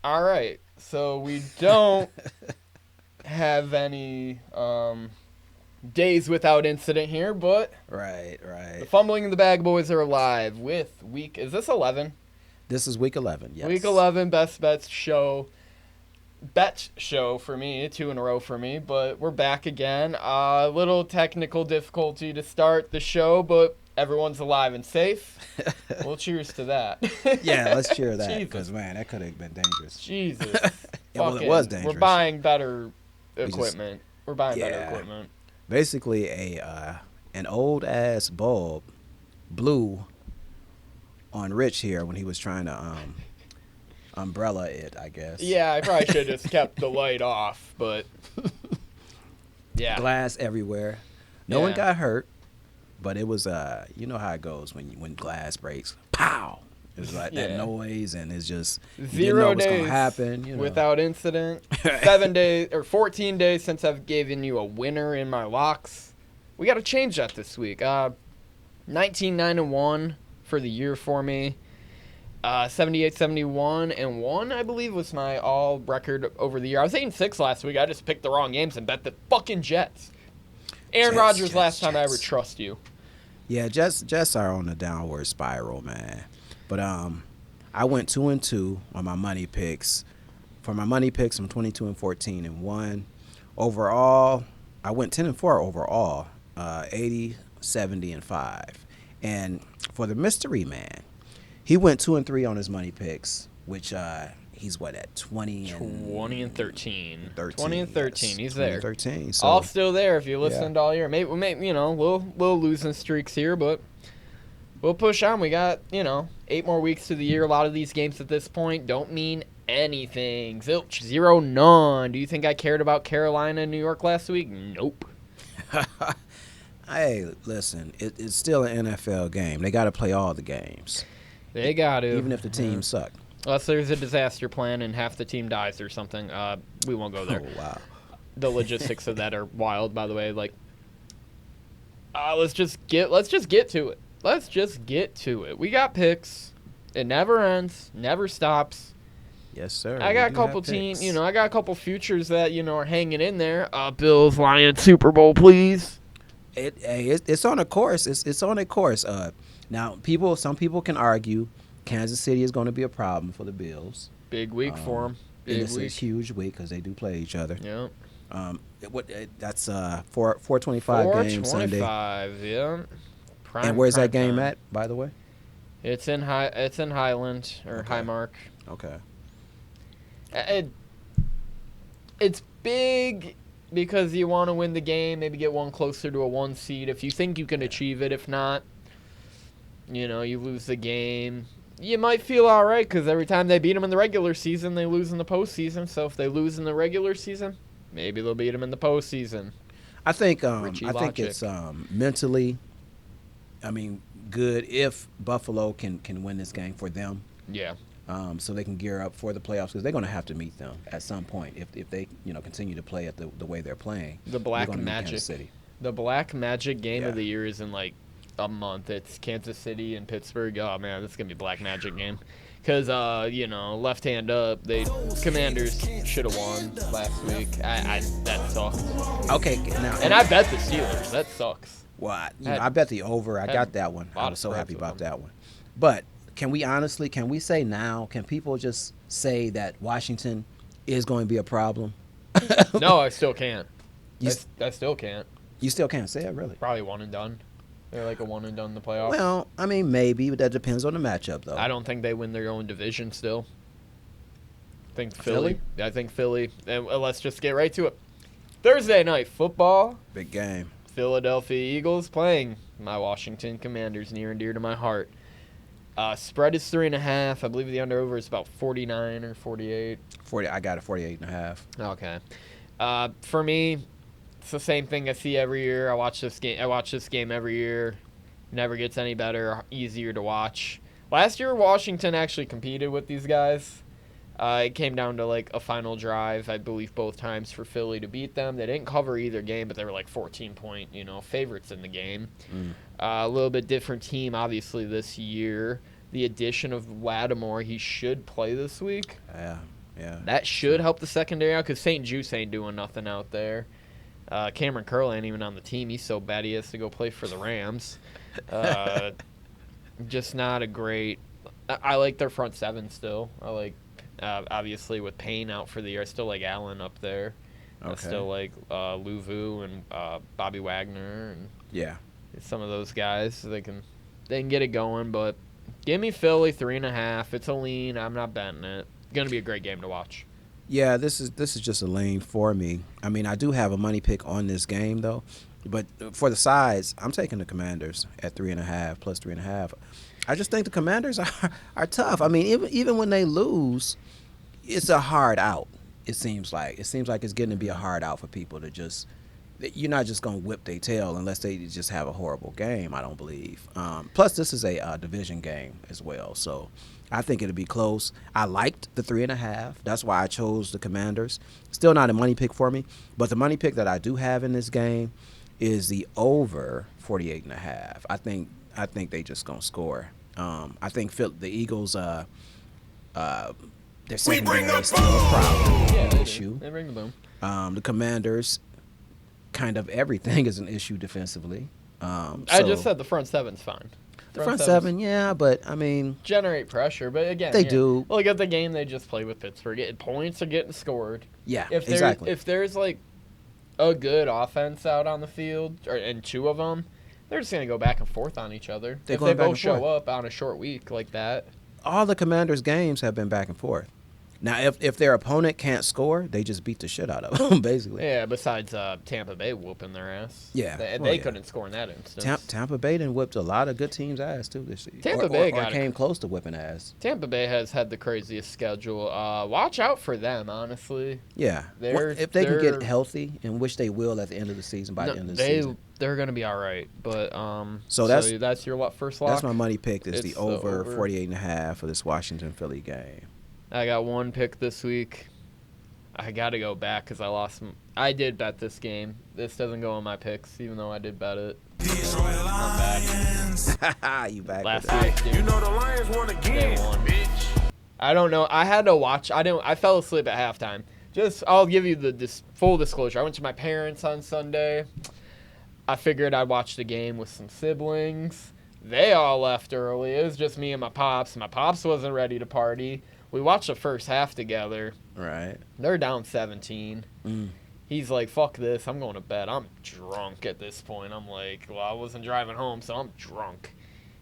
All right. So we don't have any days without incident here, but Right, the right. fumbling and the bag boys are alive with week. Is this 11? This is week 11, Week yes. 11 best bets show. Bet show for me, two in a row for me, but we're back again. A little technical difficulty to start the show, but everyone's alive and safe. Well, cheers to Yeah, let's that. cheer that Jesus. because, man, that could have been dangerous. Jesus. Yeah, well, it was Fucking, we're dangerous. buying better We just, equipment. We're buying better yeah. equipment. Basically, an old ass bulb blew on Rich here when he was trying to umbrella it, I guess. Yeah, I probably should have just kept the light off, but yeah. Glass everywhere. No one Yeah. got hurt, but it was you know how it goes when glass breaks. Pow! It's like that Yeah. noise, and it's just you didn't know 0 what's gonna days happen. You know. without incident. 7 days or 14 days since I've given you a winner in my locks. We got to change that this week. 19-9-1 for the year for me. 78-71-1, I believe, was my all record over the year. I was 8-6 last week. I just picked the wrong games and bet the fucking Jets. Aaron Rodgers, last time I ever trust you. Yeah, Jets are on a downward spiral, man. But I went 2-2 on my money picks. For my money picks, I'm 22-14-1. Overall, I went 10-4 overall. 80, 70, and 5. And for the mystery man, he went 2-3 on his money picks, which he's what at 20 and 13. 13. 20 and 13. Yes, He's 20 there. and 13. So All still there if you listened yeah. all year. Maybe little losing streaks here, but we'll push on. We got 8 more weeks to the year. A lot of these games at this point don't mean anything. Zilch 0-none. Do you think I cared about Carolina and New York last week? Nope. Hey, listen, it's still an NFL game. They got to play all the games, They got to. even if the teams suck. Unless there's a disaster plan and half the team dies or something. We won't go there. Oh wow. The logistics of that are wild, by the way. Like, let's just get to it. Let's just get to it. We got picks. It never ends, never stops. Yes, sir. I we got a do couple have teams. picks. I got a couple futures that are hanging in there. Bills, Lions, Super Bowl, please. It's on a course. It's on a course. Now some people can argue Kansas City is going to be a problem for the Bills. Big week for them. And Big it's a week. huge week because they do play each other. Yeah. That's 425 game Sunday. 425. Yeah. And where's that Prime game time. at, by the way? It's in Highland or Okay. Highmark. Okay. It's big because you want to win the game, maybe get one closer to a 1 seed if you think you can achieve it. If not, you lose the game. You might feel all right because every time they beat them in the regular season, they lose in the postseason. So if they lose in the regular season, maybe they'll beat them in the postseason. I think Richie think logic. it's mentally, good if Buffalo can win this game for them. Yeah. So they can gear up for the playoffs because they're going to have to meet them at some point if they continue to play at the way they're playing. The they're Black gonna meet Magic. Kansas City. The Black Magic game Yeah. of the year is in like a month. It's Kansas City and Pittsburgh. Oh man, this is gonna be a Black Magic game. Cause left hand up, Commanders should have won last week. That sucks. Okay, now And I bet the Steelers. That sucks. well, I bet the over. I got that one. I was so happy about that one. But can we say now? Can people just say that Washington is going to be a problem? No, I still can't. You, I still can't. you still can't say it, really. Probably one and done. They're like a one and done in the playoffs. Well, maybe, but that depends on the matchup, though. I don't think they win their own division still. I think Philly? Philly. I think Philly. And let's just get right to it. Thursday night football. Big game. Philadelphia Eagles playing my Washington Commanders, near and dear to my heart. Spread is 3.5. I believe the under/over is about 49 or 48. 40. I got a 48.5. Okay. For me, it's the same thing I see every year. I watch this game every year. Never gets any better, easier to watch. Last year, Washington actually competed with these guys. It came down to like a final drive, I believe, both times for Philly to beat them. They didn't cover either game, but they were like 14-point, favorites in the game. A little bit different team, obviously, this year. The addition of Lattimore, he should play this week. Yeah. Yeah. That should help the secondary out because St. Juice ain't doing nothing out there. Cameron Curl ain't even on the team. He's so bad he has to go play for the Rams. Just not a great. I like their front seven still. I like, obviously, with Payne out for the year. I still like Allen up there. I still like Luvu and Bobby Wagner and Yeah. some of those guys. They can get it going, but give me Philly 3.5. It's a lean. I'm not betting it. It's gonna be a great game to watch. Yeah, this is just a lane for me. I mean, I do have a money pick on this game though, but for the sides, I'm taking the Commanders at 3.5 plus 3.5. I just think the Commanders are tough. I mean, even when they lose, it's a hard out. It seems like it's getting to be a hard out for people to just. You're not just gonna whip their tail unless they just have a horrible game. I don't believe. Plus, this is a division game as well, so. I think it'll be close. I liked the 3.5. That's why I chose the Commanders. Still not a money pick for me, but the money pick that I do have in this game is the over 48.5. I think they just gonna score. I think the Eagles their secondary is still a problem, issue. They bring the boom. The Commanders, kind of everything is an issue defensively. I just said the front seven's fine. The front seven, yeah, but I mean, generate pressure, but again, they do. Look at the game they just played with Pittsburgh. Points are getting scored. Yeah, exactly. If there's like a good offense out on the field, and two of them, they're just gonna go back and forth on each other. If they both show up on a short week like that. All the Commanders' games have been back and forth. Now, if their opponent can't score, they just beat the shit out of them, basically. Yeah, besides Tampa Bay whooping their ass. Yeah. They couldn't score in that instance. Tampa Bay done whipped a lot of good teams' ass, too, this season. Tampa Bay came close to whipping ass. Tampa Bay has had the craziest schedule. Watch out for them, honestly. Yeah. If they can get healthy, and which they will at the end of the season, by the end of the season. They're going to be all right. But so that's your first lock? That's my money pick. Is the over 48.5 for this Washington-Philly game. I got one pick this week. I got to go back because I lost. I did bet this game. This doesn't go in my picks, even though I did bet it. I'm back. You back last week, dude. You know the Lions won again, bitch. I don't know. I had to watch. I fell asleep at halftime. I'll give you the full disclosure. I went to my parents on Sunday. I figured I'd watch the game with some siblings. They all left early. It was just me and my pops. My pops wasn't ready to party. We watched the first half together. Right. They're down 17. He's like, fuck this. I'm going to bed. I'm drunk at this point. I'm like, well, I wasn't driving home, so I'm drunk.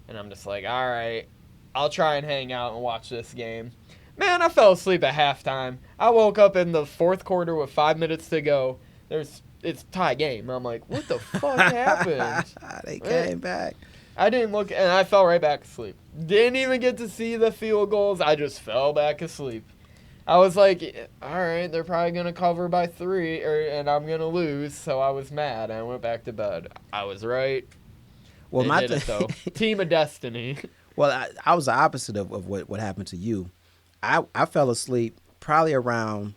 And I'm just like, all right, I'll try and hang out and watch this game. Man, I fell asleep at halftime. I woke up in the fourth quarter with 5 minutes to go. It's tie game. I'm like, what the fuck happened? They came back. I didn't look, and I fell right back asleep. Didn't even get to see the field goals. I just fell back asleep. I was like, all right, they're probably going to cover by 3, and I'm going to lose, so I was mad. I went back to bed. I was right. Well, they did it, though. Team of destiny. Well, I was the opposite of what happened to you. I fell asleep probably around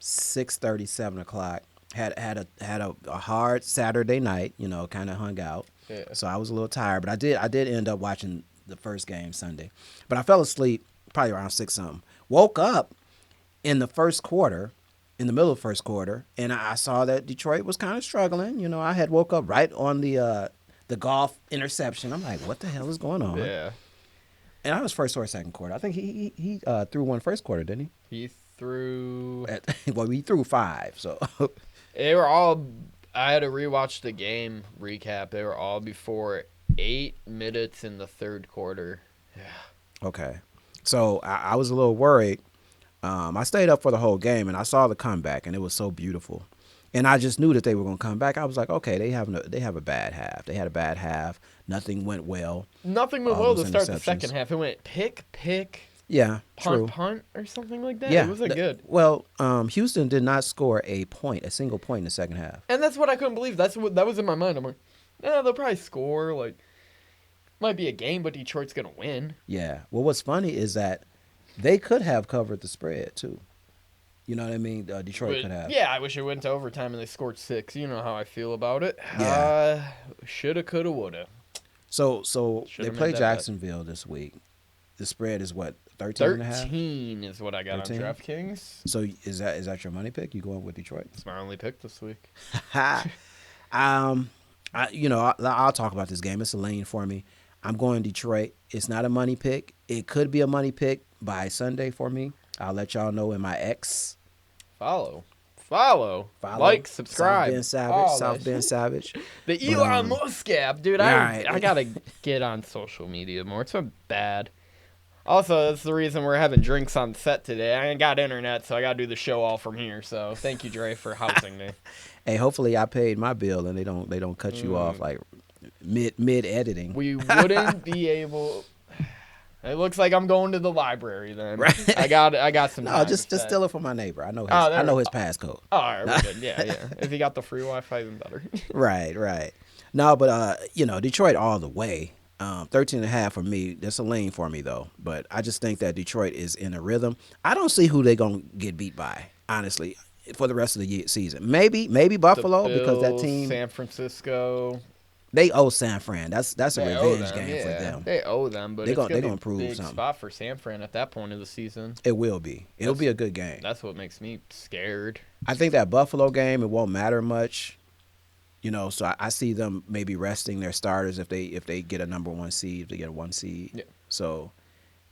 6:30, 7 o'clock. Had a hard Saturday night, kind of hung out. Yeah. So I was a little tired, but I did end up watching the first game Sunday. But I fell asleep probably around 6 something. Woke up in the first quarter, in the middle of the first quarter, and I saw that Detroit was kind of struggling. I had woke up right on the golf interception. I'm like, what the hell is going on? Yeah. And I was first or second quarter. I think he threw one first quarter, didn't he? He threw. He threw 5. So they were all. I had to rewatch the game recap. They were all before 8 minutes in the third quarter. Yeah. Okay. So I was a little worried. I stayed up for the whole game, and I saw the comeback, and it was so beautiful. And I just knew that they were going to come back. I was like, okay, they have a bad half. They had a bad half. Nothing went well. Nothing went well to start the second half. It went pick. Yeah, true. Punt, or something like that. Yeah, it wasn't good. Well, Houston did not score a single point in the second half. And that's what I couldn't believe. That was in my mind. I'm like, they'll probably score. Like, might be a game, but Detroit's gonna win. Yeah. Well, what's funny is that they could have covered the spread too. You know what I mean? Detroit could have. Yeah, I wish it went to overtime and they scored 6. You know how I feel about it. Yeah. Shoulda, coulda, woulda. So they play Jacksonville this week. the spread is what, 13.5? 13 is what I got 13? on DraftKings. So is that your money pick? You going with Detroit? It's my only pick this week. I'll talk about this game. It's a lean for me. I'm going Detroit. It's not a money pick. It could be a money pick by Sunday for me. I'll let y'all know in my X. Follow, like, subscribe. South Bend Savage. The Elon Musk app, dude. Right. I gotta get on social media more. It's been bad. Also, that's the reason we're having drinks on set today. I ain't got internet, so I gotta do the show all from here. So thank you, Dre, for housing me. Hey, hopefully I paid my bill and they don't cut you off like mid editing. We wouldn't be able. It looks like I'm going to the library then. Right. I got some. No, just steal it from my neighbor. I know his passcode. Oh, all right, we're good. Yeah. If you got the free Wi-Fi, even better. Right. No, but Detroit all the way. 13.5 for me. That's a lean for me though. But I just think that Detroit is in a rhythm. I don't see who they're gonna get beat by, honestly, for the rest of the season. Maybe Buffalo, The because that Bills, team, San Francisco. they owe San Fran. That's a They owe revenge them, game yeah. for them. They owe them, but They it's gonna gonna be prove a big something. spot for San Fran at that point of the season. It will be. It'll be a good game. That's what makes me scared. I think that Buffalo game, it won't matter much. So I see them maybe resting their starters if they get a number 1 seed, if they get a 1 seed. Yeah. So,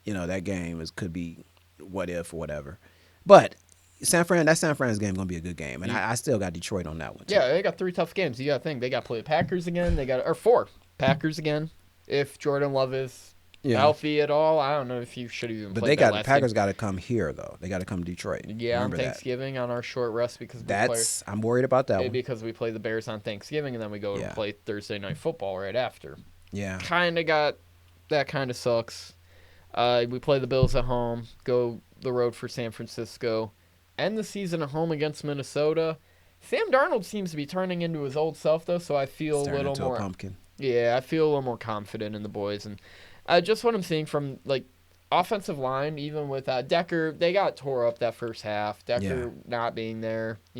that game could be what if or whatever. But that San Fran's game is going to be a good game. And I still got Detroit on that one, too. Yeah, they got 3 tough games. You got to think. They got to play the Packers again. Or 4 Packers again. If Jordan Love is healthy at all. I don't know if you should even But play that last Packers game. got to come here, though. They got to come to Detroit. Yeah, Remember on Thanksgiving on our short rest because I'm worried about that one. because we play the Bears on Thanksgiving and then we go and play Thursday Night Football right after. Yeah. Kind of sucks. We play the Bills at home, go the road for San Francisco, end the season at home against Minnesota. Sam Darnold seems to be turning into his old self though, so I feel Turn a little into more a pumpkin. Yeah, I feel a little more confident in the boys, and just what I'm seeing from offensive line, even with Decker, they got tore up that first half. Decker not being there, I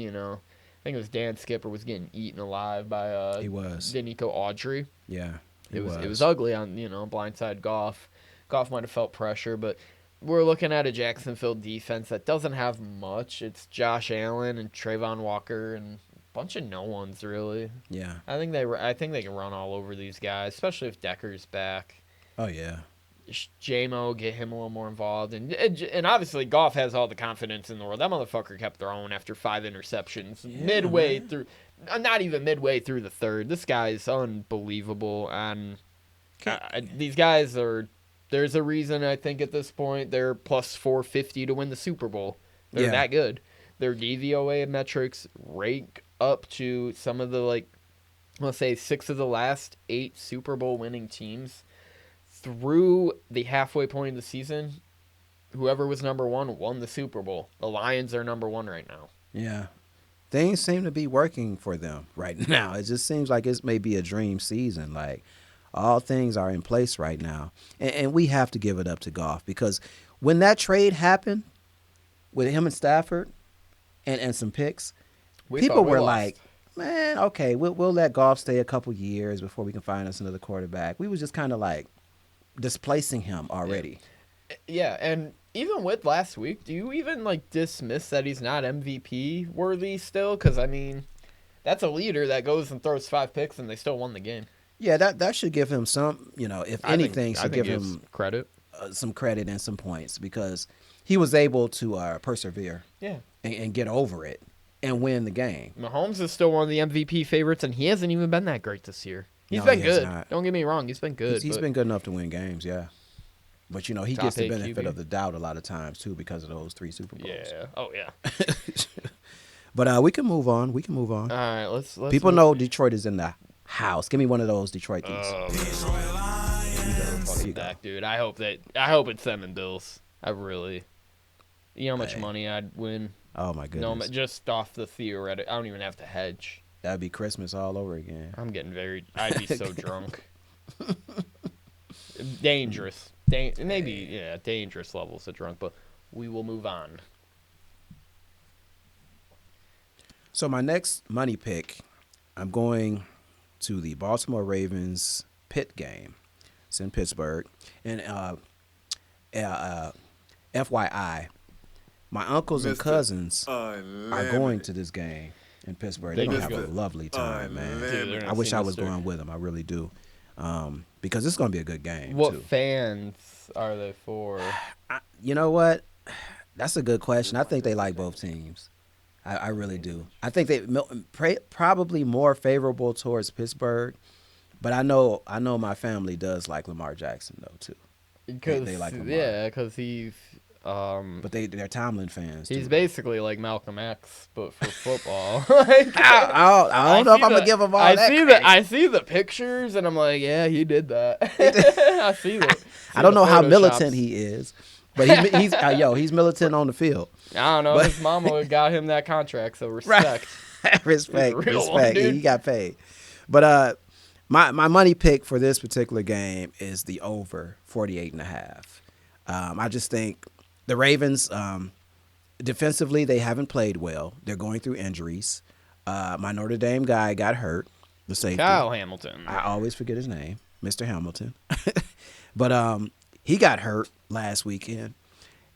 think it was Dan Skipper was getting eaten alive by he was Denico Audrey. Yeah, it was ugly on blindside Goff. Goff might have felt pressure, but we're looking at a Jacksonville defense that doesn't have much. It's Josh Allen and Trayvon Walker and a bunch of no ones really. Yeah, I think they can run all over these guys, especially if Decker's back. Oh yeah. J-Mo, get him a little more involved. And obviously, Goff has all the confidence in the world. That motherfucker kept throwing after 5 interceptions midway through. Not even midway through the third. This guy is unbelievable. And these guys are... There's a reason, I think, at this point, they're plus 450 to win the Super Bowl. They're that good. Their DVOA metrics rank up to some of the, let's say, 6 of the last 8 Super Bowl winning teams. Through the halfway point of the season, whoever was number 1 won the Super Bowl. The Lions are number 1 right now. Yeah. Things seem to be working for them right now. It just seems like it's maybe a dream season. All things are in place right now. And we have to give it up to Goff because when that trade happened with him and Stafford and some picks, people were like, man, okay, we'll let Goff stay a couple years before we can find us another quarterback. We was just kind of displacing him already. Yeah, and even with last week, do you even dismiss that he's not MVP worthy still? Because that's a leader that goes and throws 5 picks and they still won the game. Yeah, that should give him some, if anything, should give him credit, some credit and some points because he was able to persevere, and get over it and win the game. Mahomes is still one of the MVP favorites, and he hasn't even been that great this year. He's been good. Don't get me wrong, he's been good. He's been good enough to win games, yeah. But he gets the benefit of the doubt a lot of times too because of those 3 Super Bowls. Yeah. Oh yeah. But we can move on. All right, let's people know Detroit is in the house. Give me one of those Detroit things. You go. Back, dude. I hope it's them and Bills. I really. You know how much money I'd win? Oh my goodness. No, just off the theoretic. I don't even have to hedge. That'd be Christmas all over again. I'd be so drunk. Dangerous. Dangerous levels of drunk, but we will move on. So my next money pick, I'm going to the Baltimore Ravens Pitt game. It's in Pittsburgh. And FYI, my uncles and Mr. cousins are Unlimited. going to this game in Pittsburgh. They're Big going to have a Mr. lovely time, man. Dude, they're gonna I wish see I was Mr. going with them. I really do. Because it's going to be a good game, What too. fans are they for? You know what? That's a good question. I think they like both teams. I really do. I think they probably more favorable towards Pittsburgh, but I know my family does like Lamar Jackson though too. Because they like Lamar. yeah, because he's But they're Tomlin fans. he's too. basically like Malcolm X, but for football. Like, I don't know if I'm gonna give him all that. I see the pictures, and I'm like, yeah, he did that. I see the. I don't know how militant he is, but he's militant on the field. I don't know. But- His mama got him that contract, so respect. respect. He's a real one, dude. He got paid. But my money pick for this particular game is the over 48.5. I just think the Ravens defensively they haven't played well. They're going through injuries. My Notre Dame guy got hurt. The safety. Kyle Hamilton. I always forget his name, Mr. Hamilton. But he got hurt last weekend.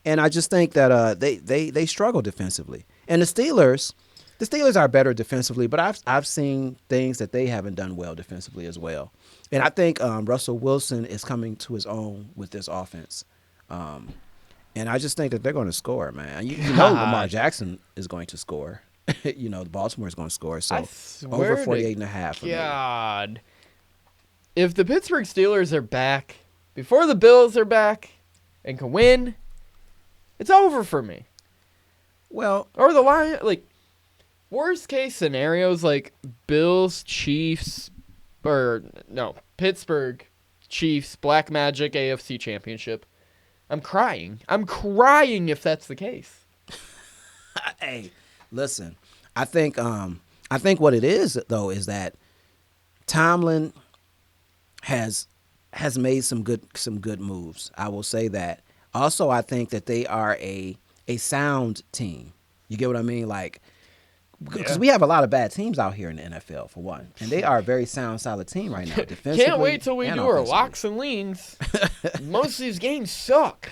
And I just think that they struggle defensively. And the Steelers are better defensively, but I've seen things that they haven't done well defensively as well. And I think Russell Wilson is coming to his own with this offense. And I just think that they're going to score, man. You know Lamar Jackson is going to score. Baltimore is going to score. So over 48.5 for me. God. If the Pittsburgh Steelers are back before the Bills are back and can win, it's over for me. Well, Or the Lions, like, worst case scenarios like Bills, Chiefs, Pittsburgh, Chiefs, Black Magic, AFC Championship. I'm crying if that's the case. hey, listen. I think what it is though is that Tomlin has made some good moves. I will say that. Also, I think that they are a sound team. You get what I mean? Like, because we have a lot of bad teams out here in the NFL, for one. And they are a very sound, solid team right now, defensively. Can't wait till we and do our offensively. locks and leans. Most of these games suck.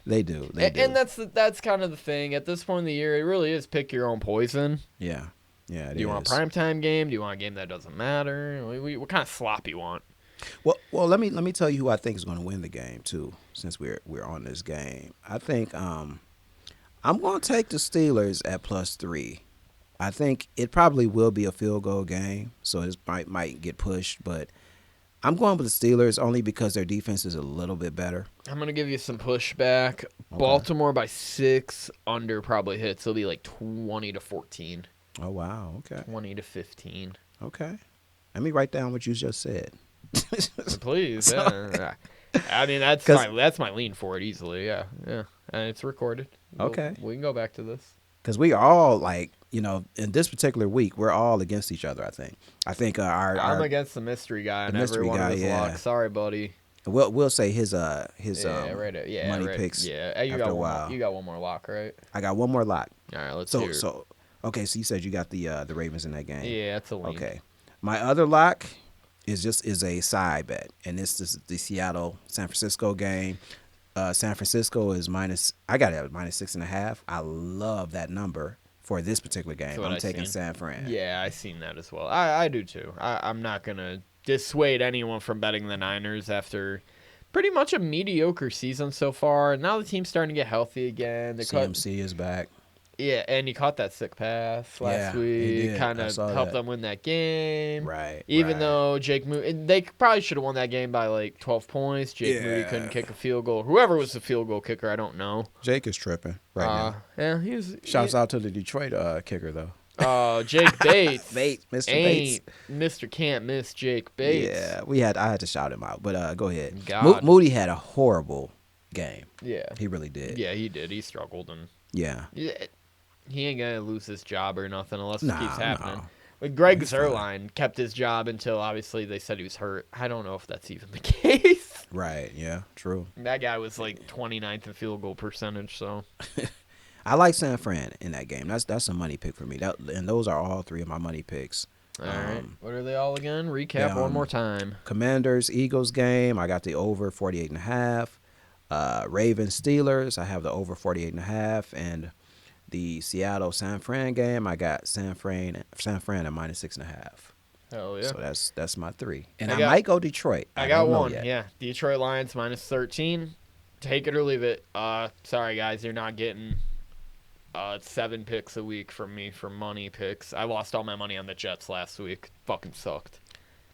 They do. And that's kind of the thing. At this point in the year, it really is pick your own poison. Yeah. Yeah, Do you want a primetime game? Do you want a game that doesn't matter? What kind of slop you want? Well, let me tell you who I think is going to win the game too. Since we're on this game, I think I'm going to take the Steelers at +3. I think it probably will be a field goal game, so it might get pushed. But I'm going with the Steelers only because their defense is a little bit better. I'm going to give you some pushback. Okay. Baltimore by 6, under probably hits. It'll be like 20-14. Oh, wow. Okay. 20-15. Okay. Let me write down what you just said. Please. Yeah. I mean, that's my lean for it easily. Yeah. And it's recorded. Okay. We can go back to this. Because we are all like, in this particular week, we're all against each other, I think. I'm against the mystery guy on every one of his locks. Sorry, buddy. We'll say his money picks. Yeah, you after got a while. You got one more lock, right? I got one more lock. All right, let's hear it. Okay, so you said you got the Ravens in that game. Yeah, that's a lean. Okay. My other lock is a side bet, and this is the Seattle San Francisco game. San Francisco is I got it at -6.5. I love that number for this particular game. I'm taking San Fran. Yeah, I seen that as well. I do too. I'm not gonna dissuade anyone from betting the Niners after pretty much a mediocre season so far. Now the team's starting to get healthy again. CMC is back. Yeah, and he caught that sick pass last week. Kind of helped them win that game. Right. Even though Jake Moody, they probably should have won that game by like 12 points. Jake Moody couldn't kick a field goal. Whoever was the field goal kicker, I don't know. Jake is tripping now. Yeah, he was. Shouts out to the Detroit kicker though. Jake Bates. Mr. Bates. Mr. Can't Miss Jake Bates. Yeah, I had to shout him out. But go ahead. Moody had a horrible game. Yeah. He really did. Yeah, he did. He struggled and. Yeah. He ain't gonna lose his job or nothing unless it keeps happening. No. Like Greg Zuerlein kept his job until obviously they said he was hurt. I don't know if that's even the case. Right. Yeah. True. That guy was like 29th in field goal percentage. So I like San Fran in that game. That's a money pick for me. And those are all 3 of my money picks. All right. What are they all again? Recap one more time. Commanders Eagles game. I got the over 48.5. Ravens Steelers, I have the over 48.5, and the Seattle San Fran game, I got San Fran at -6.5. Hell yeah. So that's my 3, and I I got- might go Detroit. I got don't know one. yet. Yeah, Detroit Lions -13. Take it or leave it. Sorry guys, you're not getting 7 picks a week from me for money picks. I lost all my money on the Jets last week. Fucking sucked.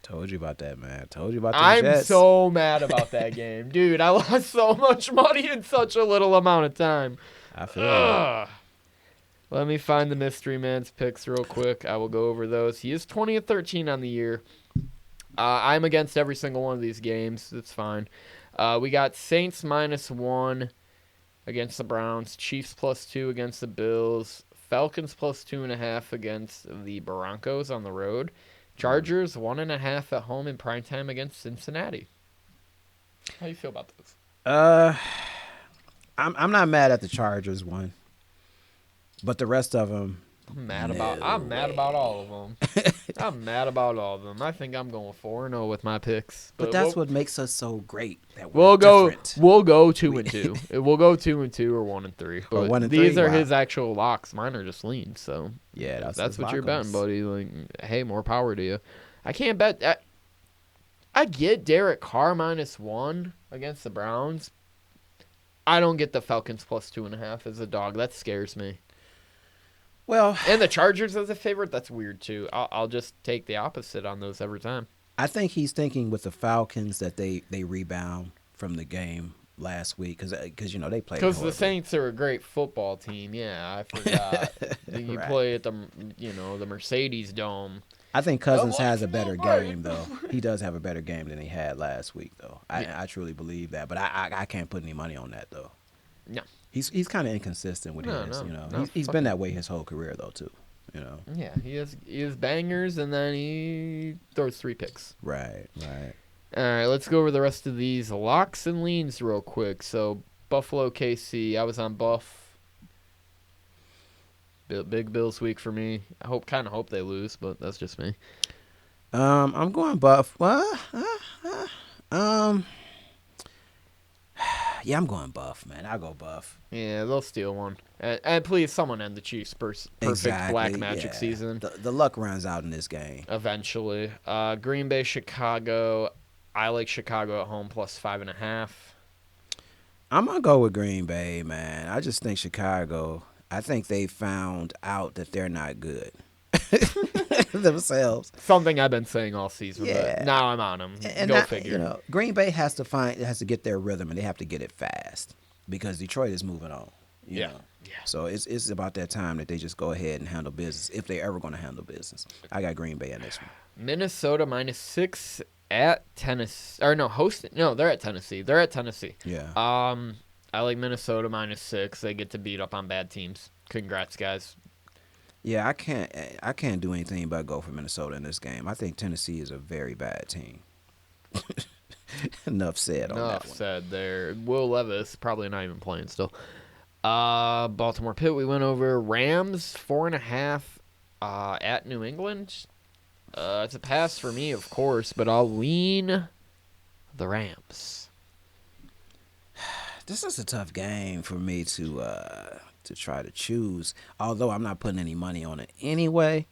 Told you about that, man. Told you about the I'm Jets. so mad about that game, dude. I lost so much money in such a little amount of time. I feel it. Ugh. Let me find the mystery man's picks real quick. I will go over those. He is 20-13 on the year. I'm against every single one of these games. It's fine. We got Saints -1 against the Browns, Chiefs +2 against the Bills, Falcons +2.5 against the Broncos on the road, Chargers 1.5 at home in primetime against Cincinnati. How do you feel about those? I'm not mad at the Chargers one, but the rest of them. I'm mad about all of them. I'm mad about all of them. I think I'm going 4-0 with my picks. But that's what makes us so great. That We'll go different. 2-2. We'll go 2-2 or 1-3. Or But 1-3, these are wow. his actual locks. Mine are just leans. So Yeah, that's his what you're lock-ons. betting, buddy. Like, hey, more power to you. I can't bet. I get Derek Carr -1 against the Browns. I don't get the Falcons +2.5 as a dog. That scares me. Well, And the Chargers as a favorite. That's weird too. I'll just take the opposite on those every time. I think he's thinking with the Falcons that they rebound from the game last week because they played Because the horribly. Saints are a great football team. Yeah, I forgot. You Right. play at the Mercedes Dome. I think Cousins Oh, has a better right. game though. He does have a better game than he had last week though. I truly believe that, but I can't put any money on that though. No. He's kind of inconsistent with No, his. no, He's fuck been it. that way his whole career though too. Yeah, he has bangers and then he throws 3 picks. Right. All right, let's go over the rest of these locks and leans real quick. So Buffalo KC, I was on Buff. Big Bills week for me. I kind of hope they lose, but that's just me. I'm going Buff. Yeah, I'm going Buff, man. I'll go Buff. Yeah, they'll steal one. And please, someone end the Chiefs' perfect black magic yeah. season. The luck runs out in this game. Eventually. Green Bay, Chicago. I like Chicago at home +5.5. I'm going to go with Green Bay, man. I just think Chicago, I think they found out that they're not good themselves. Something I've been saying all season, Yeah. but now I'm on them. And Go that, figure. Green Bay has to get their rhythm, and they have to get it fast because Detroit is moving on. You Yeah. know? So it's about that time that they just go ahead and handle business if they're ever going to handle business. I got Green Bay in this one. Minnesota -6 at Tennessee. Or no, hosting. No, they're at Tennessee. They're at Tennessee. Yeah. I like Minnesota -6. They get to beat up on bad teams. Congrats, guys. Yeah, I can't do anything but go for Minnesota in this game. I think Tennessee is a very bad team. Enough said on that Enough one. said there. Will Levis probably not even playing still. Baltimore Pitt we went over. Rams 4.5 at New England. It's a pass for me, of course, but I'll lean the Rams. This is a tough game for me to try to choose. Although I'm not putting any money on it anyway.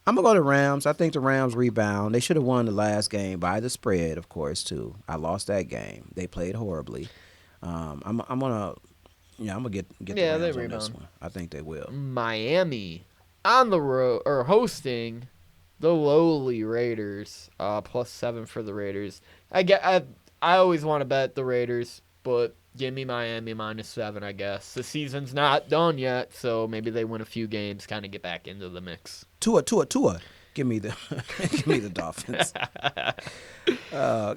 I'm gonna go to Rams. I think the Rams rebound. They should have won the last game by the spread, of course, too. I lost that game. They played horribly. I'm gonna get the Yeah, they Rams on this rebound. one. I think they will. Miami on the road or hosting the lowly Raiders. +7 for the Raiders. I always want to bet the Raiders, but give me Miami -7, I guess. The season's not done yet, so maybe they win a few games, kind of get back into the mix. Tua. Give me the give me the Dolphins.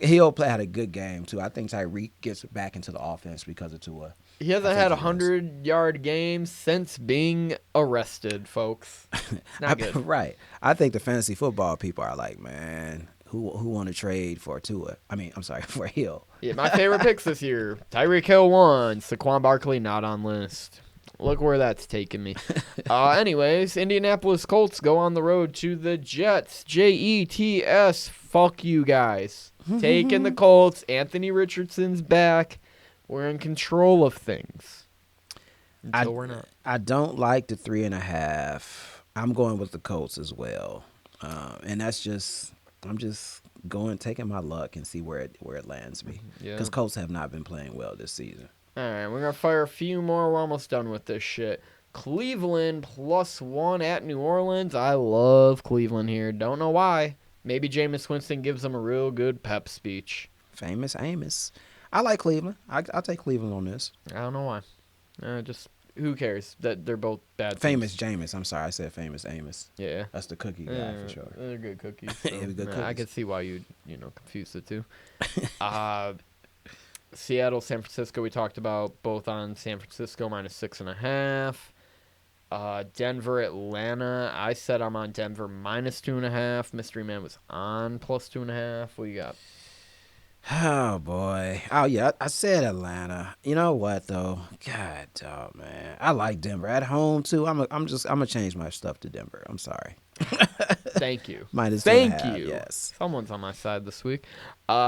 He'll had a good game too. I think Tyreek gets back into the offense because of Tua. He hasn't I had a think he does. 100-yard game since being arrested, folks. Not good. Right. I think the fantasy football people are like, man, who want to trade for Tua? For Hill. Yeah, my favorite picks this year. Tyreek Hill 1, Saquon Barkley not on list. Look where that's taken me. Anyways, Indianapolis Colts go on the road to the Jets. Jets. Fuck you guys. Taking the Colts. Anthony Richardson's back. We're in control of things. Until we're not. I don't like the 3.5. I'm going with the Colts as well, and that's just I'm just taking my luck and see where it lands me. Yeah. Because Colts have not been playing well this season. All right, we're gonna fire a few more. We're almost done with this shit. Cleveland +1 at New Orleans. I love Cleveland here. Don't know why. Maybe Jameis Winston gives them a real good pep speech. Famous Amos. I like Cleveland. I'll take Cleveland on this. I don't know why. Just who cares that they're both bad. Famous teams. Jameis. I'm sorry, I said famous Amos. Yeah. That's the cookie guy for sure. They're good cookies. Yeah, good I cookies. can see why you confuse the two. Seattle, San Francisco. We talked about both on San Francisco -6.5. Denver, Atlanta. I said I'm on Denver -2.5. Mystery Man was on +2.5. What you got? Oh boy. Oh yeah, I said Atlanta. You know what though? God, dog, man. I like Denver at home too. I'm gonna change my stuff to Denver. I'm sorry. Thank you. -2.5. Thank you. Yes. Someone's on my side this week.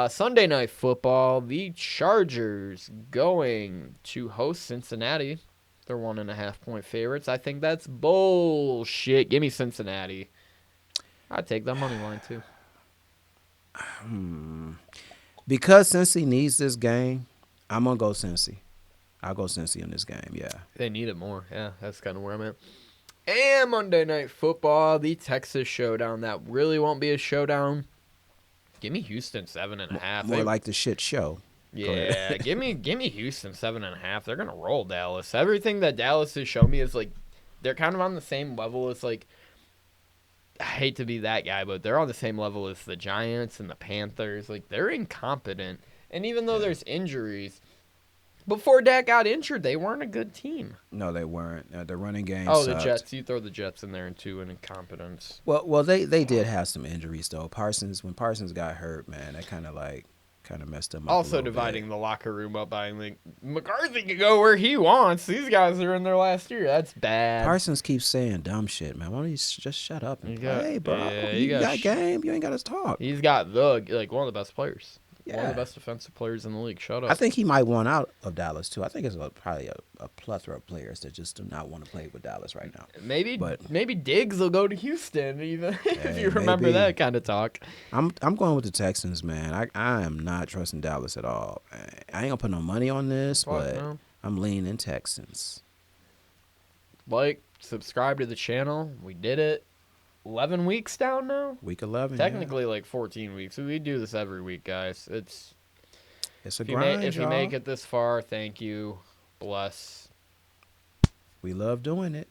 Sunday Night Football. The Chargers going to host Cincinnati. They're 1.5-point favorites. I think that's bullshit. Give me Cincinnati. I'd take that money line too. Because Cincy needs this game, I'm gonna go Cincy. I'll go Cincy in this game. Yeah. They need it more. Yeah, that's kind of where I'm at. And Monday Night Football, the Texas Showdown. That really won't be a showdown. Give me Houston 7.5. More like the shit show. Yeah, give me Houston 7.5. They're gonna roll Dallas. Everything that Dallas has shown me is like they're kind of on the same level as like I hate to be that guy, but they're on the same level as the Giants and the Panthers. Like they're incompetent, and even though there's injuries, before Dak got injured, they weren't a good team. No, they weren't. The running game. Oh, sucked. the Jets. You throw the Jets in there too, and incompetence. Well, they did have some injuries though. When Parsons got hurt, man, that kind of messed him up. Also dividing the locker room up by like McCarthy can go where he wants. These guys are in their last year. That's bad. Parsons keeps saying dumb shit, man. Why don't you just shut up and play, bro? Yeah, you got game. You ain't got to talk. He's got one of the best players. Yeah. One of the best defensive players in the league. Shut up. I think he might want out of Dallas too. I think it's probably a plethora of players that just do not want to play with Dallas right now. Maybe Diggs will go to Houston, even if you remember maybe. that kind of talk. I'm going with the Texans, man. I am not trusting Dallas at all. I ain't gonna put no money on this, but no. I'm leaning Texans. Subscribe to the channel. We did it. 11 weeks down now? Week 11. Technically, 14 weeks. We do this every week, guys. It's a grind, if you make it this far, thank you. Bless. We love doing it.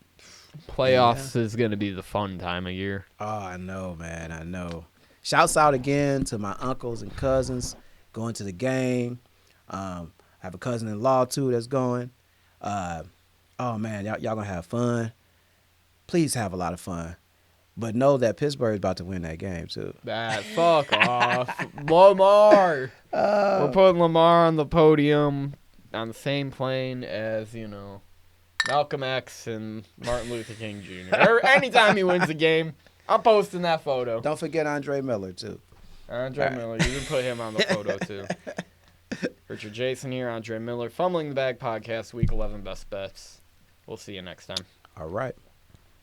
Playoffs is going to be the fun time of year. Oh, I know, man. I know. Shouts out again to my uncles and cousins going to the game. I have a cousin-in-law, too, that's going. Oh, man, y'all going to have fun. Please have a lot of fun. But know that Pittsburgh's about to win that game, too. Fuck off. Lamar. We're putting Lamar on the podium on the same plane as, Malcolm X and Martin Luther King Jr. Anytime he wins a game, I'm posting that photo. Don't forget Andre Miller, too. Miller. You can put him on the photo, too. Richard Jason here, Andre Miller. Fumbling the Bag Podcast, Week 11 Best Bets. We'll see you next time. All right.